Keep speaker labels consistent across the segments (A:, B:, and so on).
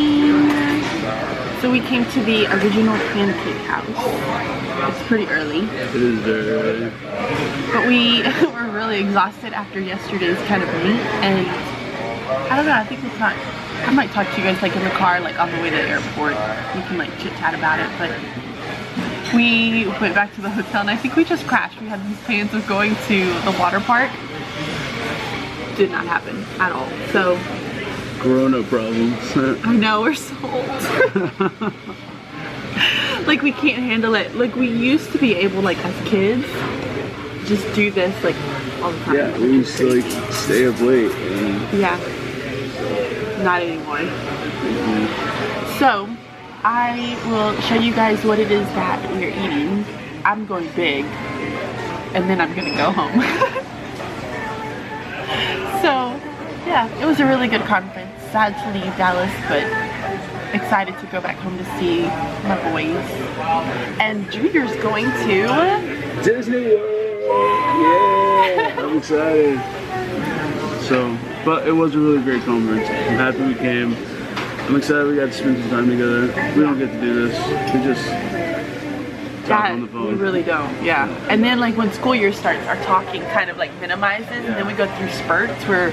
A: morning. So we came to the original pancake house. It's pretty early.
B: It is very early.
A: But we were really exhausted after yesterday's kind of meet, and I don't know, I think it's not, I might talk to you guys like in the car, like on the way to the airport. We can like chit chat about it, but we went back to the hotel and I think we just crashed. We had these plans of going to the water park. Did not happen at all. So
B: Corona problems.
A: I know, we're so old. Like we can't handle it. Like we used to be able, like as kids, just do this like all the time.
B: Yeah, we used to like stay up late. And...
A: yeah. Not anymore. So I will show you guys what it is that we're eating. I'm going big and then I'm gonna go home. So yeah, it was a really good conference. Sad to leave Dallas, but excited to go back home to see my boys. And Junior's going to
B: Disney World. Yeah, I'm excited. So, but it was a really great conference. I'm happy we came. I'm excited we got to spend some time together. We don't get to do this. We just talk on the phone.
A: We really don't, yeah. And then like when school year starts, our talking kind of like minimizes, and then we go through spurts where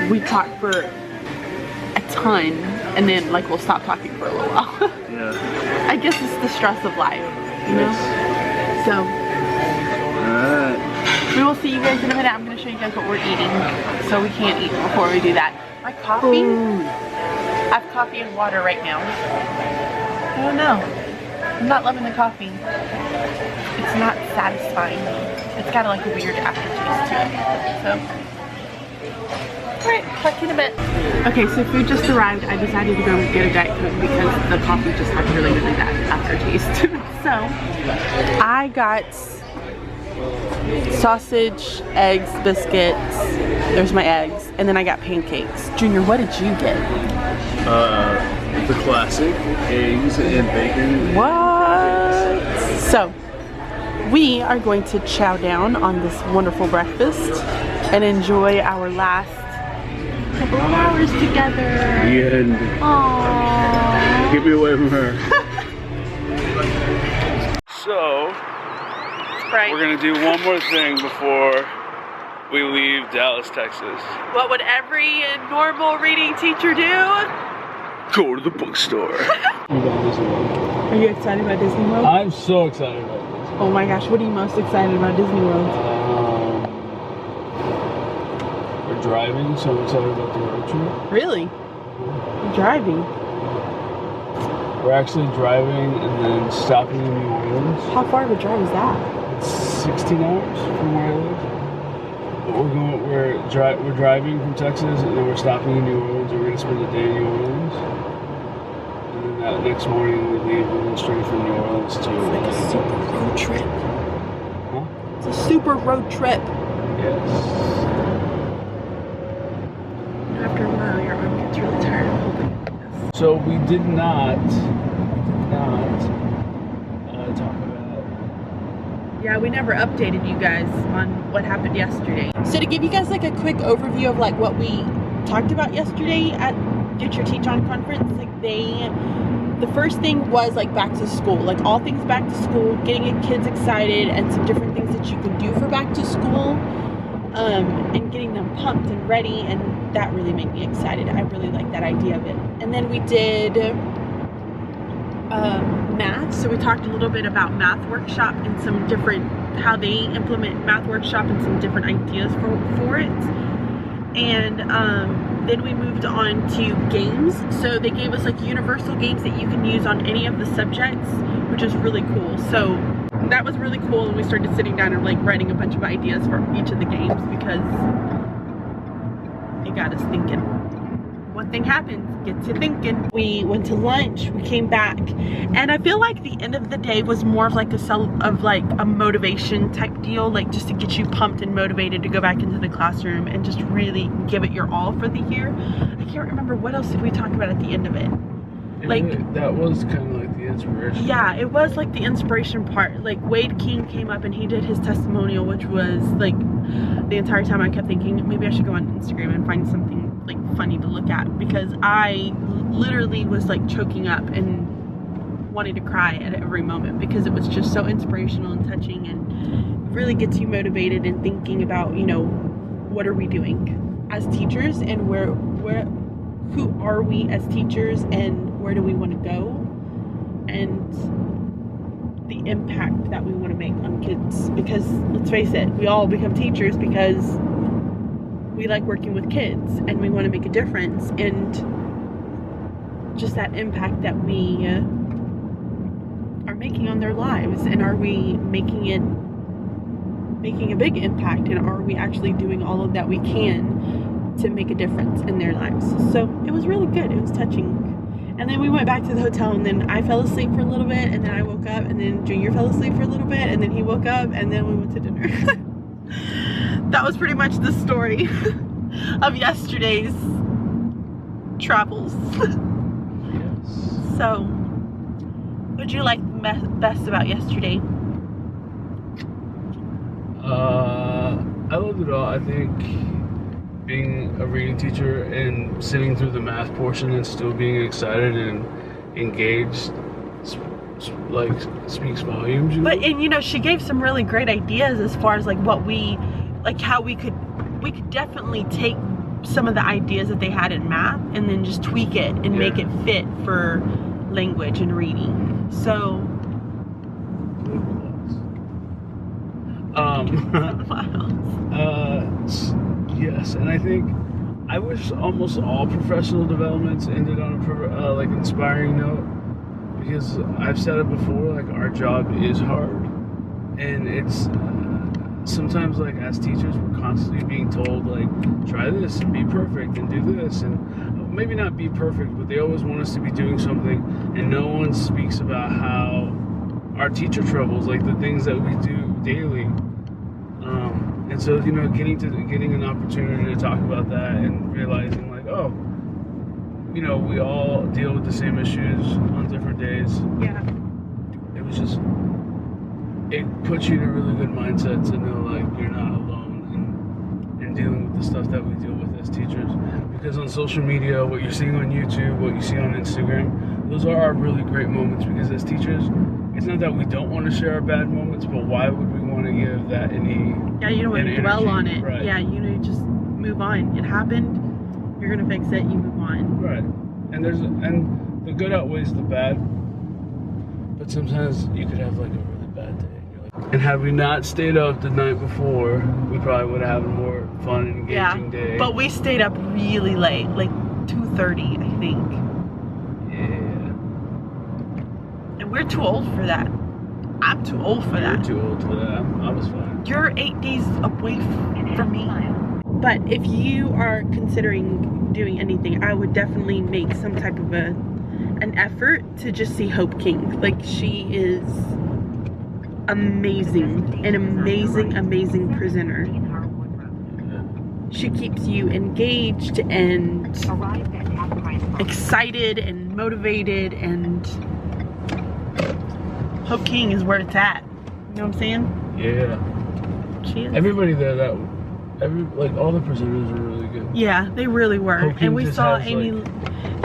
A: we talk for a ton, and then like we'll stop talking for a little while.
B: Yeah.
A: I guess it's the stress of life, you know? So.
B: Alright.
A: We will see you guys in a minute. I'm going to show you guys what we're eating, so we can't eat before we do that. My coffee? I have coffee and water right now. I don't know. I'm not loving the coffee. It's not satisfying me. It's got like a weird aftertaste to it. So, alright, talk to you in a bit. Okay, so food just arrived. I decided to go get a Diet Coke because the coffee just had really, really bad aftertaste. So, I got sausage, eggs, biscuits. There's my eggs. And then I got pancakes. Junior, what did you get?
B: The classic eggs and bacon.
A: What? So, we are going to chow down on this wonderful breakfast and enjoy our last couple of hours together.
B: The end.
A: Aww.
B: Get me away from her. So, we're gonna do one more thing before we leave Dallas, Texas.
A: What would every normal reading teacher do?
B: Go to the bookstore.
A: Are you excited about Disney World?
B: I'm so excited about this.
A: Oh my gosh, what are you most excited about Disney World?
B: We're driving, so I'm excited about the road trip.
A: Really? You're driving?
B: We're actually driving and then stopping in New Orleans.
A: How far of a drive is that?
B: It's 16 hours from where I live. But we're driving from Texas and then we're stopping in New Orleans. We're gonna spend the day in New Orleans. And then that next morning we leave and then straight from New Orleans to...
A: It's like a super road trip.
B: Huh?
A: It's a super road trip.
B: Yes.
A: After a while, your arm gets really tired of holding this.
B: So we did not talk about...
A: Yeah, we never updated you guys on what happened yesterday. So to give you guys like a quick overview of like what we talked about yesterday at Get Your Teach On conference, like the first thing was like back to school, like all things back to school, getting kids excited and some different things that you can do for back to school, and getting them pumped and ready, and that really made me excited. I really like that idea of it. And then we did math, so we talked a little bit about math workshop and some different, how they implement math workshop and some different ideas for it. And then we moved on to games. So they gave us like universal games that you can use on any of the subjects, which is really cool. So that was really cool, and we started sitting down and like writing a bunch of ideas for each of the games because it got us thinking. One thing happens, gets you thinking. We went to lunch, we came back, and I feel like the end of the day was more of like a motivation type deal, like just to get you pumped and motivated to go back into the classroom and just really give it your all for the year. I can't remember what else did we talk about at the end of it. Like
B: that was kind of like the inspiration.
A: Yeah, it was like the inspiration part. Like Wade King came up and he did his testimonial, which was like the entire time I kept thinking maybe I should go on Instagram and find something like funny to look at, because I literally was like choking up and wanting to cry at every moment, because it was just so inspirational and touching, and really gets you motivated and thinking about, you know, what are we doing as teachers, and who are we as teachers, and where do we want to go, and the impact that we want to make on kids. Because let's face it, we all become teachers because we like working with kids and we want to make a difference, and just that impact that we are making on their lives. And are we making a big impact, and are we actually doing all of that we can to make a difference in their lives? So it was really good. It was touching. And then we went back to the hotel, and then I fell asleep for a little bit, and then I woke up, and then Junior fell asleep for a little bit, and then he woke up, and then we went to dinner. That was pretty much the story of yesterday's travels.
B: Yes.
A: So, what did you like best about yesterday?
B: I loved it all. I think being a reading teacher and sitting through the math portion and still being excited and engaged, like, speaks volumes. You know?
A: But, and you know, she gave some really great ideas as far as like what we, like how we could definitely take some of the ideas that they had in math and then just tweak it and make it fit for language and reading. So
B: yes, and I think I wish almost all professional developments ended on a like inspiring note, because I've said it before, like, our job is hard, and it's sometimes, like, as teachers, we're constantly being told, like, try this and be perfect and do this, and maybe not be perfect, but they always want us to be doing something, and no one speaks about how our teacher troubles, like the things that we do daily. And so, you know, getting an opportunity to talk about that and realizing, like, oh, you know, we all deal with the same issues on different days.
A: yeah,
B: It was just, it puts you in a really good mindset to know, like, you're not alone in dealing with the stuff that we deal with as teachers. Because on social media, what you're seeing on YouTube, what you see on Instagram, those are our really great moments, because as teachers, it's not that we don't want to share our bad moments, but why would we want to give that any
A: you don't want to dwell
B: energy?
A: on it.
B: Right.
A: Yeah, you know, you just move on. It happened, you're gonna fix it, you move on.
B: Right. And the good outweighs the bad, but sometimes you could have, like, a really bad day. And had we not stayed up the night before, we probably would have had a more fun and engaging day.
A: But we stayed up really late, like 2:30, I think.
B: Yeah.
A: And we're too old for that. I'm too old for that.
B: You're too old for that. I was fine.
A: You're 8 days away from me. But if you are considering doing anything, I would definitely make some type of an effort to just see Hope King. Like, she is amazing, an amazing presenter. She keeps you engaged and excited and motivated, and Hope King is where it's at. You know what I'm saying?
B: Yeah.
A: She is.
B: Everybody there, like, all the presenters were really good.
A: Yeah, they really were.
B: Hope King
A: And we
B: just
A: saw
B: has,
A: Amy,
B: like,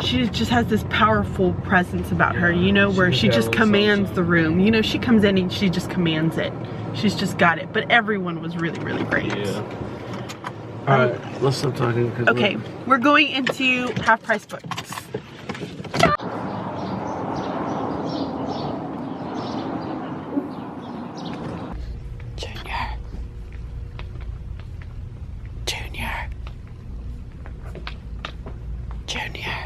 A: she just has this powerful presence about her, you know, where she just commands the room. You know, she comes in and she just commands it. She's just got it. But everyone was really, really great.
B: Yeah. Alright, let's stop talking.
A: Okay, we're going into Half Price Books. Junior.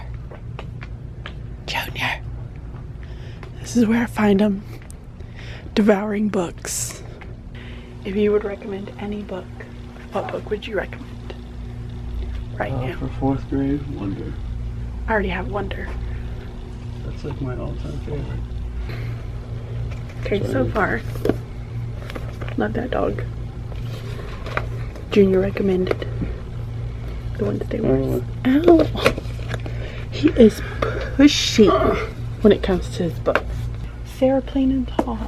A: This is where I find them, devouring books. If you would recommend any book, what book would you recommend right now?
B: For 4th grade, Wonder.
A: I already have Wonder.
B: That's, like, my all-time favorite.
A: Okay, so far, love that dog. Junior recommended the Wednesday Wars. Ow! He is pushy when it comes to his books. Sarah Plain and Tall.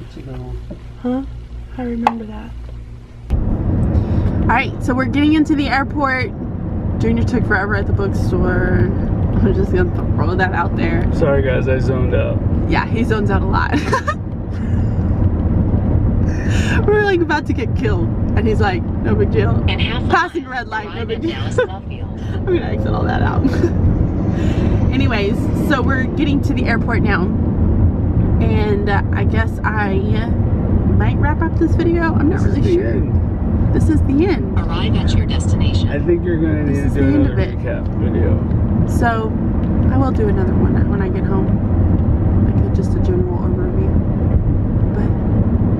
B: That's a good one.
A: Huh? I remember that. Alright, so we're getting into the airport. Junior took forever at the bookstore. I'm just gonna throw that out there.
B: Sorry guys, I zoned out.
A: Yeah, he zones out a lot. We were like about to get killed, and he's like, no big deal. Passing red light, no big deal. I'm gonna exit all that out. Anyways, so we're getting to the airport now, and I guess I might wrap up this video. I'm not really sure. This is the end.
C: Arrive at your destination.
B: I think you're gonna need to do another recap video.
A: So I will do another one when I get home, like just a general overview. But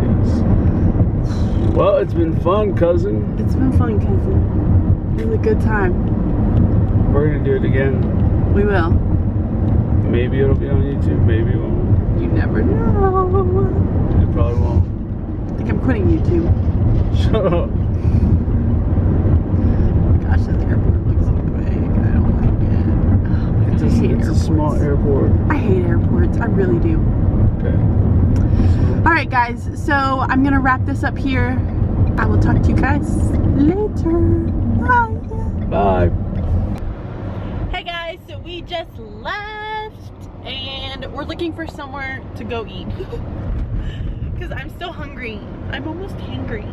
B: yes. Well, it's been fun, cousin.
A: It's been fun, cousin. It was a good time.
B: We're gonna do it again.
A: We will.
B: Maybe it'll be on YouTube. Maybe it won't.
A: You never know.
B: It probably won't.
A: I think I'm quitting YouTube.
B: Shut up.
A: Gosh, this airport looks so big. I don't like it. Oh my gosh, I hate
B: It's
A: airports.
B: a small airport.
A: I hate airports. I really do.
B: Okay.
A: Alright guys, so I'm gonna wrap this up here. I will talk to you guys later. Bye.
B: Bye.
A: Hey guys, so we just left and we're looking for somewhere to go eat. Because I'm still hungry. I'm almost hangry.